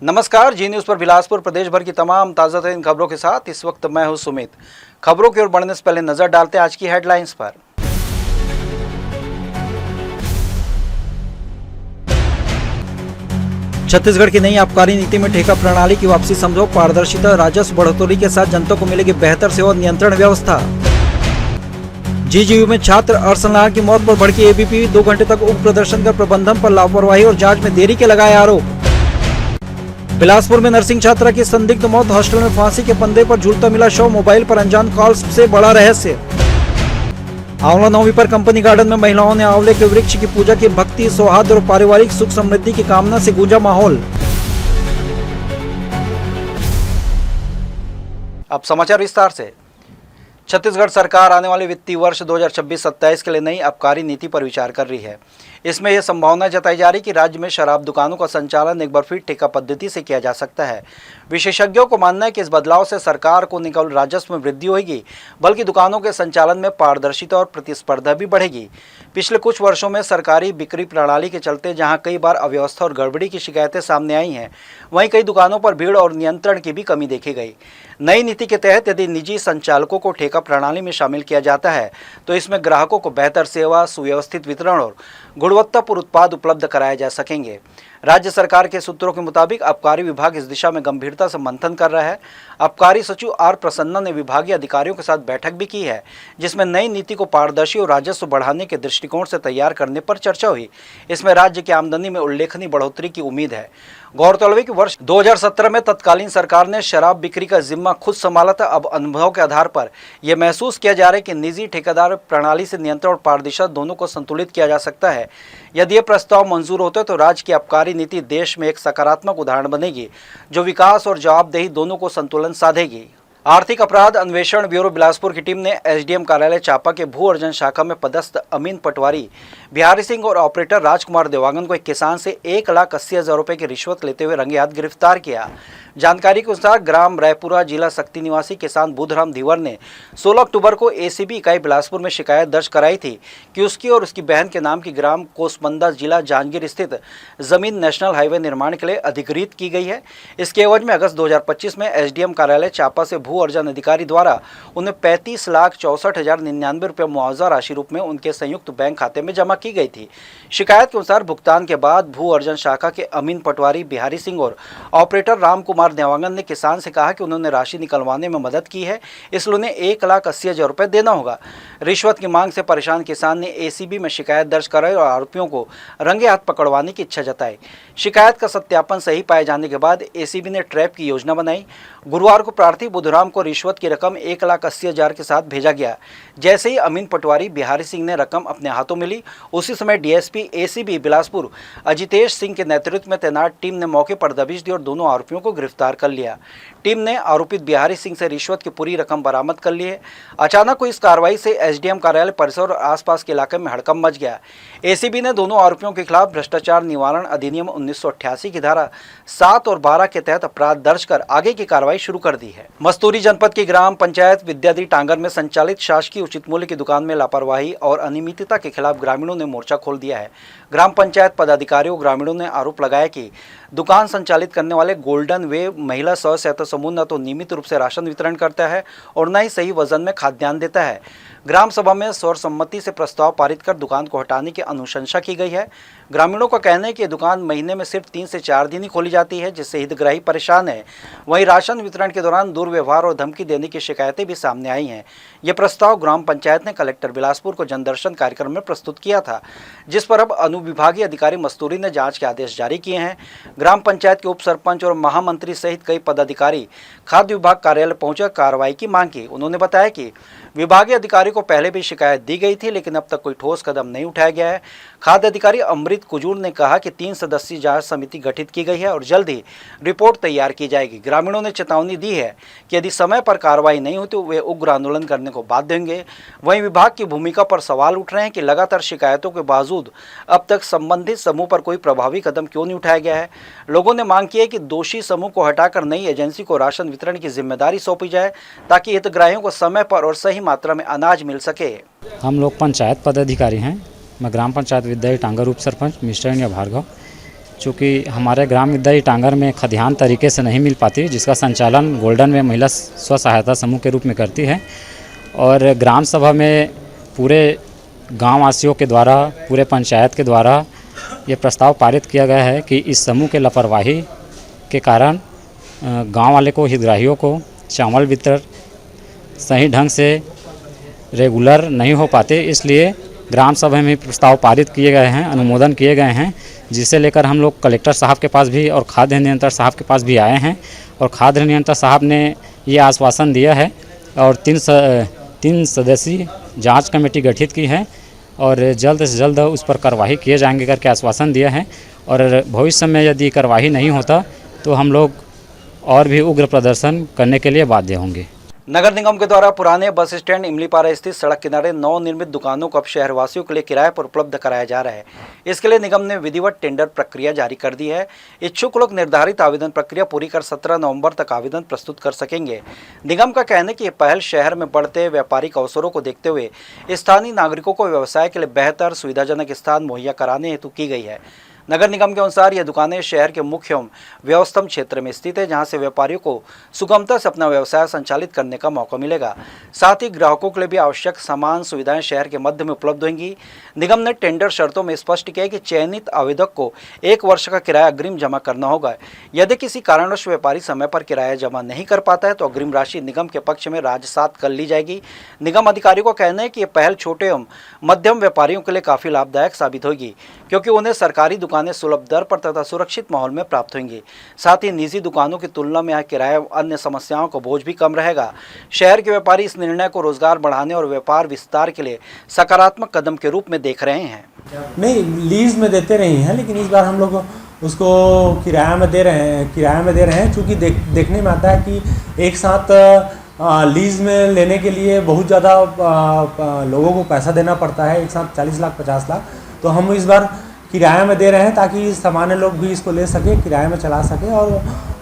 नमस्कार, जी न्यूज़ पर बिलासपुर प्रदेश भर की तमाम ताज़ा तरीन खबरों के साथ इस वक्त मैं हूं सुमित। खबरों की ओर बढ़ने से पहले नजर डालते हैं आज की हेडलाइंस पर। छत्तीसगढ़ की नई आबकारी नीति में ठेका प्रणाली की वापसी संभव, पारदर्शिता, राजस्व बढ़ोतरी के साथ जनता को मिलेगी बेहतर सेवा और नियंत्रण व्यवस्था। जीजीयू में छात्र अरसलान की मौत पर भड़की एबीपी, 2 घंटे तक उग्र प्रदर्शन कर प्रबंधन पर लापरवाही और जांच में देरी के लगाए आरोप। बिलासपुर में नर्सिंग छात्रा की संदिग्ध मौत, हॉस्टल में फांसी के फंदे पर झूलता मिला शव, मोबाइल पर अनजान कॉल्स से बड़ा रहस्य। आंवला नवमी पर कंपनी गार्डन में महिलाओं ने आंवले के वृक्ष की पूजा की, भक्ति, सौहार्द और पारिवारिक सुख समृद्धि की कामना से गूंजा माहौल। अब समाचार विस्तार से। छत्तीसगढ़ सरकार आने वाले वित्तीय वर्ष 2026-27 के लिए नई आबकारी नीति पर विचार कर रही है। इसमें यह संभावना जताई जा रही कि राज्य में शराब दुकानों का संचालन एक बार फिर ठेका पद्धति से किया जा सकता है। विशेषज्ञों को मानना है कि इस बदलाव से सरकार को न केवल राजस्व में वृद्धि होगी, बल्कि दुकानों के संचालन में पारदर्शिता और प्रतिस्पर्धा भी बढ़ेगी। पिछले कुछ वर्षों में सरकारी बिक्री प्रणाली के चलते जहां कई बार अव्यवस्था और गड़बड़ी की शिकायतें सामने आई हैं, वहीं कई दुकानों पर भीड़ और नियंत्रण की भी कमी देखी गई। नई नीति के तहत यदि निजी संचालकों को ठेका प्रणाली में शामिल किया जाता है तो इसमें ग्राहकों को बेहतर सेवा, सुव्यवस्थित वितरण और गुणवत्तापूर्ण उत्पाद उपलब्ध कराए जा सकेंगे। राज्य सरकार के सूत्रों के मुताबिक आबकारी विभाग इस दिशा में गंभीरता से मंथन कर रहा है। आबकारी सचिव आर प्रसन्ना ने विभागीय अधिकारियों के साथ बैठक भी की है, जिसमें नई नीति को पारदर्शी और राजस्व बढ़ाने के दृष्टिकोण से तैयार करने पर चर्चा हुई। इसमें राज्य की आमदनी में उल्लेखनीय बढ़ोतरी की उम्मीद है। गौरतलब है कि वर्ष 2017 में तत्कालीन सरकार ने शराब बिक्री का जिम्मा खुद संभाला था। अब अनुभव के आधार पर यह महसूस किया जा रहा है कि निजी ठेकेदार प्रणाली से नियंत्रण और पारदर्शिता दोनों को संतुलित किया जा सकता है। यदि यह प्रस्ताव मंजूर होता है तो राज्य की आबकारी नीति देश में एक सकारात्मक उदाहरण बनेगी, जो विकास और जवाबदेही दोनों को संतुलन साधेगी। आर्थिक अपराध अन्वेषण ब्यूरो बिलासपुर की टीम ने एसडीएम कार्यालय चापा के भू अर्जन शाखा में पदस्थ अमीन पटवारी बिहारी सिंह और ऑपरेटर राजकुमार देवांगन को एक किसान से 1,80,000 रुपए की रिश्वत लेते हुए रंगे हाथ गिरफ्तार किया। जानकारी के अनुसार ग्राम रायपुरा जिला शक्ति निवासी किसान बुधराम धीवर ने 16 अक्टूबर को एसीबी इकाई बिलासपुर में शिकायत दर्ज कराई थी कि उसकी और उसकी बहन के नाम की ग्राम कोसबंदा जिला जांजगीर स्थित जमीन नेशनल हाईवे निर्माण के लिए अधिग्रहित की गई है। इसके एवज में अगस्त 2025 में एसडीएम कार्यालय चापा से भू अर्जन अधिकारी द्वारा उन्हें 35,64,099 रुपये मुआवजा राशि रूप में उनके संयुक्त बैंक खाते में जमा की गई थी। शिकायत के अनुसार भुगतान के बाद भू अर्जन शाखा के अमीन पटवारी बिहारी सिंह और ऑपरेटर रामकुमार देवांगन ने किसान से कहा कि उन्होंने राशि निकलवाने में मदद की है, इसलिए उन्हें 1,80,000 रुपये देना होगा। रिश्वत की मांग से परेशान किसान ने एसीबी में शिकायत दर्ज कराई और आरोपियों को रंगे हाथ पकड़वाने की इच्छा जताई। शिकायत का सत्यापन सही पाए जाने के बाद एसीबी ने ट्रैप की योजना बनाई। गुरुवार को प्रार्थी बुधराम को रिश्वत की रकम 1,80,000 के साथ भेजा गया। जैसे ही अमीन पटवारी बिहारी सिंह ने रकम अपने हाथों में ली, उसी समय डीएसपी एसीबी बिलासपुर अजितेश सिंह के नेतृत्व में तैनात टीम ने मौके पर दबिश दी और दोनों आरोपियों को गिरफ्तार कर लिया। टीम ने आरोपित बिहारी सिंह से रिश्वत की पूरी रकम बरामद कर ली है। अचानक हुई इस कार्रवाई से एसडीएम कार्यालय परिसर और आसपास के इलाके में हड़कंप मच गया। एसीबी ने दोनों आरोपियों के खिलाफ भ्रष्टाचार निवारण अधिनियम 1988 की धारा 7 और 12 के तहत अपराध दर्ज कर आगे की कार्रवाई शुरू कर दी है। मस्तूरी जनपद की ग्राम पंचायत विद्याधरी टांगर में संचालित शासकीय उचित मूल्य की दुकान में लापरवाही और अनियमितता के खिलाफ ग्रामीणों ने मोर्चा खोल दिया है। ग्राम पंचायत पदाधिकारियों ग्रामीणों ने आरोप लगाया कि दुकान संचालित करने वाले गोल्डन वे महिला स्व सहायता समूह न तो नियमित रूप से राशन वितरण करता है और न ही सही वजन में खाद्यान्न देता है। ग्राम सभा में सर्वसम्मति से प्रस्ताव पारित कर दुकान को हटाने की अनुशंसा की गई है। ग्रामीणों का कहना है कि दुकान महीने में सिर्फ 3 से 4 दिन ही खोली जाती है, जिससे हितग्राही परेशान है। वहीं राशन वितरण के दौरान दुर्व्यवहार और धमकी देने की शिकायतें भी सामने आई हैं। यह प्रस्ताव ग्राम पंचायत ने कलेक्टर बिलासपुर को जनदर्शन कार्यक्रम में प्रस्तुत किया था, जिस पर अब अनुविभागीय अधिकारी मस्तूरी ने जांच के आदेश जारी किए हैं। ग्राम पंचायत के उप सरपंच और महामंत्री सहित कई पदाधिकारी खाद्य विभाग कार्यालय पहुंचकर कार्रवाई की मांग की। उन्होंने बताया कि विभागीय अधिकारी को पहले भी शिकायत दी गई थी, लेकिन अब तक कोई ठोस कदम नहीं उठाया गया है। खाद्य अधिकारी अमृत कुजूर ने कहा कि 3 सदस्यीय जांच समिति गठित की गई है और जल्द ही रिपोर्ट तैयार की जाएगी। ग्रामीणों ने चेतावनी दी है कि यदि समय पर कार्रवाई नहीं होती तो वे उग्र आंदोलन करने को बाध्य होंगे। वहीं विभाग की भूमिका पर सवाल उठ रहे हैं कि लगातार शिकायतों के बावजूद अब तक संबंधित समूह पर कोई प्रभावी कदम क्यों नहीं उठाया गया है। लोगों ने मांग की है कि दोषी समूह को हटाकर नई एजेंसी को राशन वितरण की जिम्मेदारी सौंपी जाए, ताकि हितग्राहियों को समय पर और सही मात्रा में अनाज मिल सके। हम लोग पंचायत पदाधिकारी हैं। मैं ग्राम पंचायत विद्याधरी टांगर उप सरपंच मिस्टर इंडिया भार्गव। चूँकि हमारे ग्राम विद्यालय टांगर में खलिहान तरीके से नहीं मिल पाती, जिसका संचालन गोल्डन में महिला स्व सहायता समूह के रूप में करती है। और ग्राम सभा में पूरे गाँव वासियों के द्वारा, पूरे पंचायत के द्वारा ये प्रस्ताव पारित किया गया है कि इस समूह के लापरवाही के कारण गांव वाले को, हितग्राहियों को चावल वितरण सही ढंग से रेगुलर नहीं हो पाते। इसलिए ग्राम सभा में प्रस्ताव पारित किए गए हैं, अनुमोदन किए गए हैं, जिसे लेकर हम लोग कलेक्टर साहब के पास भी और खाद्य नियंत्रक साहब के पास भी आए हैं। और खाद्य नियंत्रक साहब ने ये आश्वासन दिया है और तीन सदस्यीय जांच कमेटी गठित की है और जल्द से जल्द उस पर कार्रवाई किए जाएंगे करके आश्वासन दिया है। और भविष्य में यदि कार्रवाई नहीं होता तो हम लोग और भी उग्र प्रदर्शन करने के लिए बाध्य होंगे। नगर निगम के द्वारा पुराने बस स्टैंड इमलीपारा स्थित सड़क किनारे नवनिर्मित दुकानों को अब शहरवासियों के लिए किराए पर उपलब्ध कराया जा रहा है। इसके लिए निगम ने विधिवत टेंडर प्रक्रिया जारी कर दी है। इच्छुक लोग निर्धारित आवेदन प्रक्रिया पूरी कर 17 नवंबर तक आवेदन प्रस्तुत कर सकेंगे। निगम का कहना है कि यह पहल शहर में बढ़ते व्यापारिक अवसरों को देखते हुए स्थानीय नागरिकों को व्यवसाय के लिए बेहतर सुविधाजनक स्थान मुहैया कराने हेतु की गई है। नगर निगम के अनुसार ये दुकानें शहर के मुख्य एवं व्यवस्थम क्षेत्र में स्थित है, जहां से व्यापारियों को सुगमता से अपना व्यवसाय संचालित करने का मौका मिलेगा। साथ ही ग्राहकों के लिए भी आवश्यक सामान सुविधाएं शहर के मध्य में उपलब्ध होंगी। निगम ने टेंडर शर्तों में स्पष्ट किया कि चयनित आवेदक को 1 वर्ष का किराया अग्रिम जमा करना होगा। यदि किसी कारणवश व्यापारी समय पर किराया जमा नहीं कर पाता है तो अग्रिम राशि निगम के पक्ष में राजसात कर ली जाएगी। निगम अधिकारियों का कहना है कि यह पहल छोटे एवं मध्यम व्यापारियों के लिए काफी लाभदायक साबित होगी, क्योंकि उन्हें सरकारी दुकानें सुलभ दर पर तथा सुरक्षित माहौल में प्राप्त होंगी। साथ ही निजी दुकानों की तुलना में यहाँ किराया अन्य समस्याओं का बोझ भी कम रहेगा। शहर के व्यापारी इस निर्णय को रोजगार बढ़ाने और व्यापार विस्तार के लिए सकारात्मक कदम के रूप में देख रहे हैं। नहीं, लीज में देते नहीं हैं, लेकिन इस बार हम लोग उसको किराया में दे रहे हैं क्योंकि देखने में आता है कि एक साथ लीज में लेने के लिए बहुत ज़्यादा लोगों को पैसा देना पड़ता है, एक साथ 40 लाख 50 लाख। तो हम इस बार किराया में दे रहे हैं ताकि सामान्य लोग भी इसको ले सके, किराए में चला सके और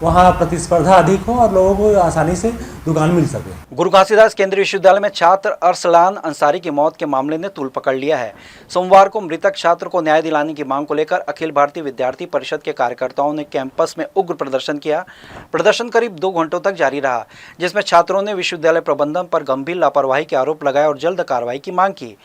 वहाँ प्रतिस्पर्धा अधिक हो और लोगों को आसानी से दुकान मिल सके। गुरु घासीदास केंद्रीय विश्वविद्यालय में छात्र अरसलान अंसारी की मौत के मामले ने तूल पकड़ लिया है। सोमवार को मृतक छात्र को न्याय दिलाने की मांग को लेकर अखिल भारतीय विद्यार्थी परिषद के कार्यकर्ताओं ने कैंपस में उग्र प्रदर्शन किया। प्रदर्शन करीब 2 घंटों तक जारी रहा, जिसमें छात्रों ने विश्वविद्यालय प्रबंधन पर गंभीर लापरवाही के आरोप लगाए और जल्द कार्रवाई की मांग की।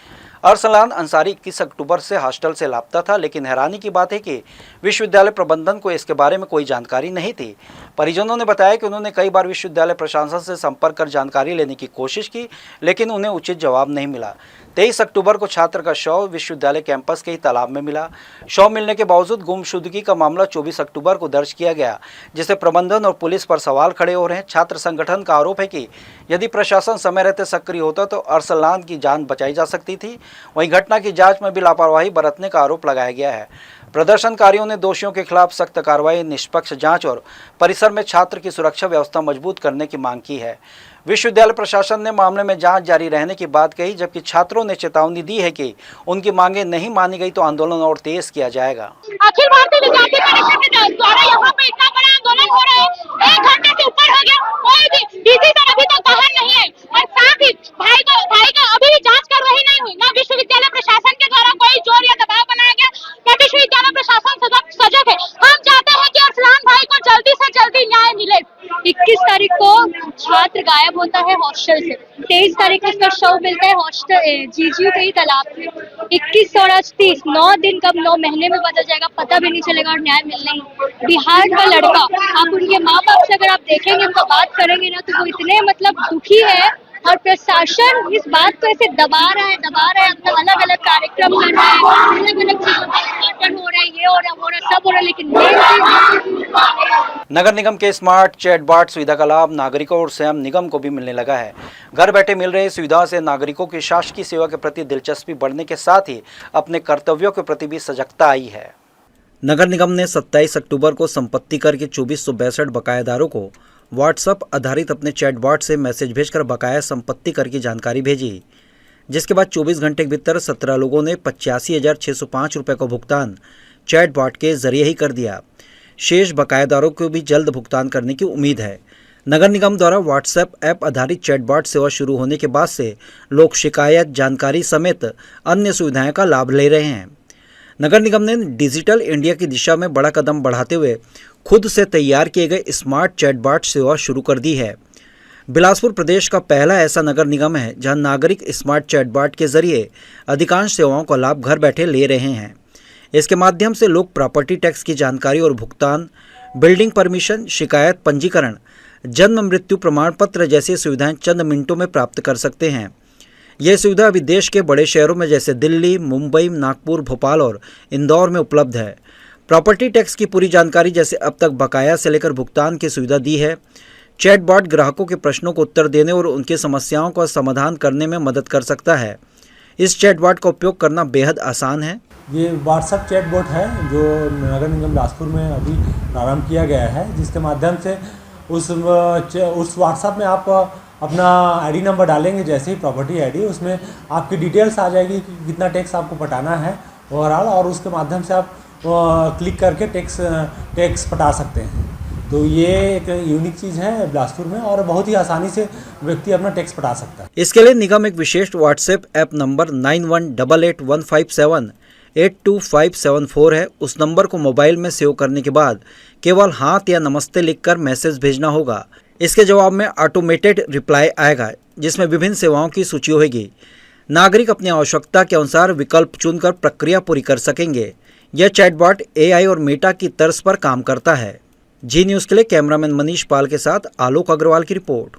अरसलान अंसारी 21 अक्टूबर से हॉस्टल से लापता था, लेकिन हैरानी की बात है कि विश्वविद्यालय प्रबंधन को इसके बारे में कोई जानकारी नहीं थी। परिजनों ने बताया कि उन्होंने कई बार विश्वविद्यालय प्रशासन से संपर्क कर जानकारी लेने की कोशिश की, लेकिन उन्हें उचित जवाब नहीं मिला। 23 अक्टूबर को छात्र का शव विश्वविद्यालय कैंपस के ही तालाब में मिला। शव मिलने के बावजूद गुमशुदगी का मामला 24 अक्टूबर को दर्ज किया गया, जिससे प्रबंधन और पुलिस पर सवाल खड़े हो रहे हैं। छात्र संगठन का आरोप है कि यदि प्रशासन समय रहते सक्रिय होता तो अरसलान की जान बचाई जा सकती थी। वहीं घटना की जांच में भी लापरवाही बरतने का आरोप लगाया गया है। प्रदर्शनकारियों ने दोषियों के खिलाफ सख्त कार्रवाई, निष्पक्ष जांच और परिसर में छात्र की सुरक्षा व्यवस्था मजबूत करने की मांग की है। विश्वविद्यालय प्रशासन ने मामले में जांच जारी रहने की बात कही, जबकि छात्रों ने चेतावनी दी है कि उनकी मांगें नहीं मानी गई तो आंदोलन और तेज किया जाएगा। अखिल भारतीय विद्यार्थी परिषद के द्वारा यहाँ पे इतना बड़ा आंदोलन हो रहा है, 1 घंटे से ऊपर हो गया, कोई भी डीसी सर अभी तक बाहर नहीं है और साथ ही भाई का अभी भी जांच कार्रवाई नहीं हुई। ना विश्वविद्यालय प्रशासन के द्वारा कोई जोर या दबाव बनाया गया, या विश्वविद्यालय प्रशासन सजग है। हम चाहते हैं कि अरसलान भाई को जल्दी से जल्दी न्याय मिले। 21 तारीख को छात्र गायब होता है हॉस्टल से, 23 तारीख को इसका शव मिलता है हॉस्टल जीजीयू के ही तालाब में। 21 और आज 30, 9 दिन कब 9 महीने में बदल जाएगा पता भी नहीं चलेगा और न्याय मिलना ही। बिहार का लड़का, आप उनके माँ बाप से अगर आप देखेंगे, उनका बात करेंगे ना, तो वो इतने दुखी है और प्रशासन इस बात को ऐसे दबा रहा है, अपना अलग अलग कार्यक्रम कर रहा है, अलग अलग चीजों का उद्घाटन हो रहा है, ये हो रहा सब हो रहा है, लेकिन नगर निगम के स्मार्ट चैटबॉट सुविधा का लाभ नागरिकों और स्वयं निगम को भी मिलने लगा है। घर बैठे मिल रही सुविधा से नागरिकों की शासकीय सेवा के प्रति दिलचस्पी बढ़ने के साथ ही अपने कर्तव्यों के प्रति भी सजगता आई है। नगर निगम ने 27 अक्टूबर को संपत्ति कर के 2462 बकायादारों को व्हाट्सएप आधारित अपने चैटबॉट से मैसेज भेजकर बकाया संपत्ति कर की जानकारी भेजी, जिसके बाद 24 घंटे के भीतर 17 लोगों ने 85,605 रुपये का भुगतान चैटबॉट के जरिए ही कर दिया। शेष बकायादारों को भी जल्द भुगतान करने की उम्मीद है। नगर निगम द्वारा व्हाट्सएप ऐप आधारित चैटबॉट सेवा शुरू होने के बाद से लोग शिकायत, जानकारी समेत अन्य सुविधाएं का लाभ ले रहे हैं। नगर निगम ने डिजिटल इंडिया की दिशा में बड़ा कदम बढ़ाते हुए खुद से तैयार किए गए स्मार्ट चैटबॉट सेवा शुरू कर दी है। बिलासपुर प्रदेश का पहला ऐसा नगर निगम है जहां नागरिक स्मार्ट चैटबॉट के जरिए अधिकांश सेवाओं का लाभ घर बैठे ले रहे हैं। इसके माध्यम से लोग प्रॉपर्टी टैक्स की जानकारी और भुगतान, बिल्डिंग परमिशन, शिकायत, पंजीकरण, जन्म मृत्यु प्रमाण पत्र जैसी सुविधाएं चंद मिनटों में प्राप्त कर सकते हैं। यह सुविधा अभी देश के बड़े शहरों में जैसे दिल्ली, मुंबई, नागपुर, भोपाल और इंदौर में उपलब्ध है। प्रॉपर्टी टैक्स की पूरी जानकारी जैसे अब तक बकाया से लेकर भुगतान की सुविधा दी है। चैटबॉट ग्राहकों के प्रश्नों को उत्तर देने और उनकी समस्याओं का समाधान करने में मदद कर सकता है। इस चैटबॉट का उपयोग करना बेहद आसान है। ये व्हाट्सएप चैटबॉट है जो नगर निगम बिलासपुर में अभी प्रारंभ किया गया है, जिसके माध्यम से उस व्हाट्सएप में आप अपना आईडी नंबर डालेंगे, जैसे ही प्रॉपर्टी आईडी, उसमें आपकी डिटेल्स आ जाएगी कि कितना टैक्स आपको पटाना है ओवरऑल, और उसके माध्यम से आप क्लिक करके टैक्स पटा सकते हैं। तो ये एक यूनिक चीज़ है बिलासपुर में और बहुत ही आसानी से व्यक्ति अपना टैक्स पटा सकता है। इसके लिए निगम एक विशेष व्हाट्सएप ऐप नंबर 918815782574 है। उस नंबर को मोबाइल में सेव करने के बाद केवल हाथ या नमस्ते लिखकर मैसेज भेजना होगा। इसके जवाब में ऑटोमेटेड रिप्लाई आएगा जिसमें विभिन्न सेवाओं की सूची होगी। नागरिक अपनी आवश्यकता के अनुसार विकल्प चुनकर प्रक्रिया पूरी कर सकेंगे। यह चैटबॉट एआई और मेटा की तर्ज पर काम करता है। जी न्यूज़ के लिए कैमरामैन मनीष पाल के साथ आलोक अग्रवाल की रिपोर्ट।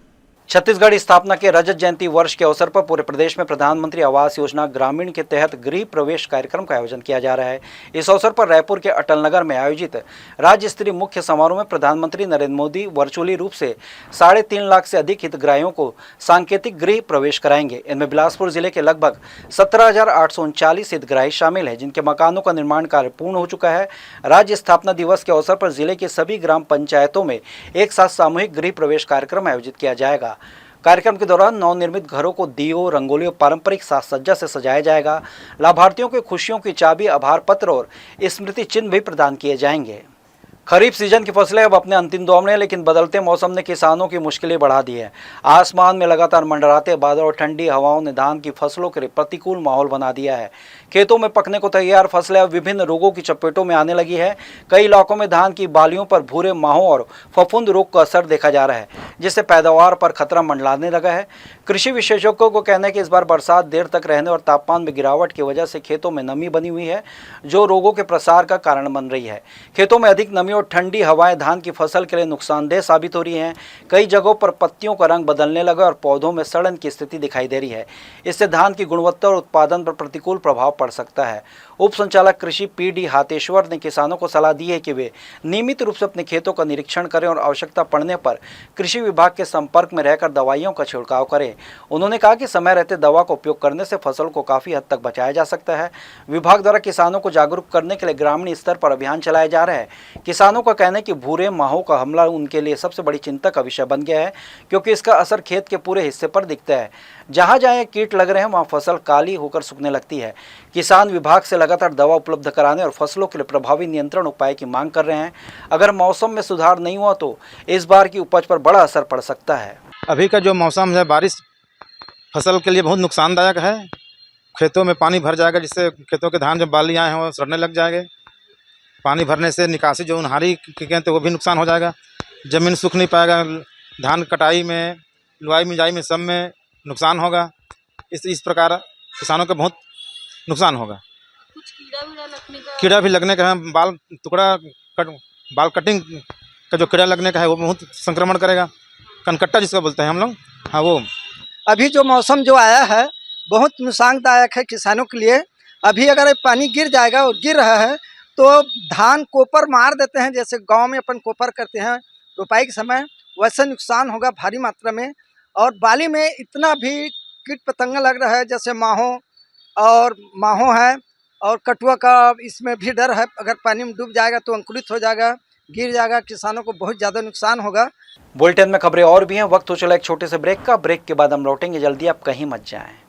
छत्तीसगढ़ स्थापना के रजत जयंती वर्ष के अवसर पर पूरे प्रदेश में प्रधानमंत्री आवास योजना ग्रामीण के तहत गृह प्रवेश कार्यक्रम का आयोजन किया जा रहा है। इस अवसर पर रायपुर के अटल नगर में आयोजित राज्य स्तरीय मुख्य समारोह में प्रधानमंत्री नरेंद्र मोदी वर्चुअली रूप से 3.5 लाख से अधिक हितग्राहियों को सांकेतिक गृह प्रवेश कराएंगे। इनमें बिलासपुर जिले के लगभग 17,839 हितग्राही शामिल है, जिनके मकानों का निर्माण कार्य पूर्ण हो चुका है। राज्य स्थापना दिवस के अवसर पर जिले के सभी ग्राम पंचायतों में एक साथ सामूहिक गृह प्रवेश कार्यक्रम आयोजित किया जाएगा। कार्यक्रम के दौरान नवनिर्मित घरों को दीयों, रंगोली और पारंपरिक साज सज्जा से सजाया जाएगा। लाभार्थियों को खुशियों की चाबी, आभार पत्र और स्मृति चिन्ह भी प्रदान किए जाएंगे। खरीफ सीजन की फसलें अब अपने अंतिम दौर में, लेकिन बदलते मौसम ने किसानों की मुश्किलें बढ़ा दी है। आसमान में लगातार मंडराते बादल और ठंडी हवाओं ने धान की फसलों के लिए प्रतिकूल माहौल बना दिया है। खेतों में पकने को तैयार फसलें अब विभिन्न रोगों की चपेटों में आने लगी है। कई इलाकों में धान की बालियों पर भूरे माहों और फफूंद रोग का असर देखा जा रहा है, जिससे पैदावार पर खतरा मंडराने लगा है। कृषि विशेषज्ञों को कहना है कि इस बार बरसात देर तक रहने और तापमान में गिरावट की वजह से खेतों में नमी बनी हुई है, जो रोगों के प्रसार का कारण बन रही है। खेतों में अधिक नमी और ठंडी हवाएं धान की फसल के लिए नुकसानदेह साबित हो रही हैं। कई जगहों पर पत्तियों का रंग बदलने लगा और पौधों में सड़न की स्थिति दिखाई दे रही है। इससे धान की गुणवत्ता और उत्पादन पर प्रतिकूल प्रभाव पड़ सकता है। उप संचालक कृषि पी.डी. हाथेश्वर ने किसानों को सलाह दी है कि वे नियमित रूप से अपने खेतों का निरीक्षण करें और आवश्यकता पड़ने पर कृषि विभाग के संपर्क में रहकर दवाइयों का छिड़काव करें। उन्होंने कहा कि समय रहते दवा का उपयोग करने से फसल को काफ़ी हद तक बचाया जा सकता है। विभाग द्वारा किसानों को जागरूक करने के लिए ग्रामीण स्तर पर अभियान चलाया जा रहा है। किसानों का कहना है कि भूरे माहों का हमला उनके लिए सबसे बड़ी चिंता का विषय बन गया है, क्योंकि इसका असर खेत के पूरे हिस्से पर दिखता है। जहाँ जहाँ कीट लग रहे हैं वहाँ फसल काली होकर सूखने लगती है। किसान विभाग से लगातार दवा उपलब्ध कराने और फसलों के लिए प्रभावी नियंत्रण उपाय की मांग कर रहे हैं। अगर मौसम में सुधार नहीं हुआ तो इस बार की उपज पर बड़ा असर पड़ सकता है। अभी का जो मौसम है, बारिश फसल के लिए बहुत नुकसानदायक है। खेतों में पानी भर जाएगा, जिससे खेतों के धान जो बालियाँ हैं वो सड़ने लग जाएंगे। पानी भरने से निकासी जो उन्हारी के तो वो भी नुकसान हो जाएगा। ज़मीन सूख नहीं पाएगा। धान कटाई में, लुआई मिजाई में सब में नुकसान होगा। इस प्रकार किसानों का बहुत नुकसान होगा। कुछ कीड़ा भी लगने का है। बाल कटिंग का जो कीड़ा लगने का है वो बहुत संक्रमण करेगा। कनकट्टा जिसका बोलते हैं हम लोग, हाँ वो। अभी जो मौसम जो आया है बहुत नुकसानदायक है किसानों के लिए। अभी अगर पानी गिर जाएगा और गिर रहा है तो धान कोपर मार देते हैं, जैसे गांव में अपन कोपर करते हैं रोपाई के समय, वैसे नुकसान होगा भारी मात्रा में। और बाली में इतना भी कीट पतंगा लग रहा है, जैसे माहो है और कटुआ का, इसमें भी डर है। अगर पानी में डूब जाएगा तो अंकुरित हो जाएगा, गिर जाएगा, किसानों को बहुत ज़्यादा नुकसान होगा। बुलेटिन में खबरें और भी हैं। वक्त हो चला एक छोटे से ब्रेक का। ब्रेक के बाद हम लौटेंगे जल्दी, आप कहीं मत जाएं।